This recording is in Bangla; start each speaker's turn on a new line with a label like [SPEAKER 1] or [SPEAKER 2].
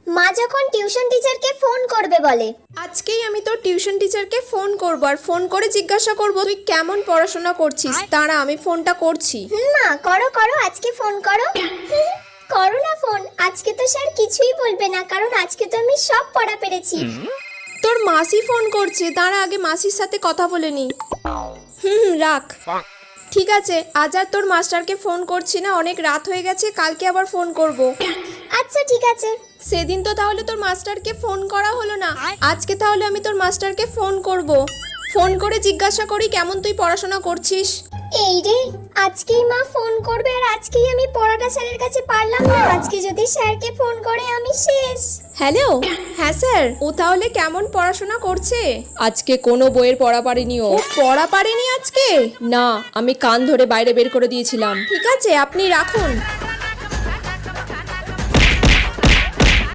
[SPEAKER 1] মা যখন টিউশন টিচারকে ফোন করবে বলে।
[SPEAKER 2] আজকেই আমি তোর টিউশন টিচারকে ফোন করব আর ফোন করে জিজ্ঞাসা করব তুই কেমন পড়াশোনা করছিস। দাঁড়া আমি ফোনটা করছি।
[SPEAKER 1] মা করো করো, আজকে ফোন করো। করো না ফোন, আজকে তো স্যার কিছুই বলবে না, কারণ আজকে তো আমি সব পড়া পেরেছি।
[SPEAKER 2] তোর মাসি ফোন করছে, দাঁড়া আগে মাসির সাথে কথা বলে নি। রাখ। ঠিক আছে, আজ আর তোর মাস্টারকে ফোন করছি না, অনেক রাত হয়ে গেছে, কালকে আবার ফোন করব।
[SPEAKER 1] আচ্ছা ঠিক আছে।
[SPEAKER 2] সেদিন তো তাহলে তোর মাস্টারকে ফোন করা হলো না, আজকে তাহলে আমি তোর মাস্টারকে ফোন করব। ফোন করে জিজ্ঞাসা করি কেমন তুই পড়াশোনা করছিস।
[SPEAKER 1] এই রে, আজকেই মা ফোন করবে আর আজকেই আমি পড়াটা স্যারের কাছে পারলাম না। আজকে যদি স্যারকে ফোন করে আমি শেষ।
[SPEAKER 2] হ্যালো, হ্যাঁ স্যার, ও তাহলে কেমন পড়াশোনা করছে? আজকে কোনো বইয়ের পড়া পারেনি। ও পড়া পারেনি আজকে? না, আমি কান ধরে বাইরে বের করে দিয়েছিলাম। ঠিক আছে, আপনি রাখুন।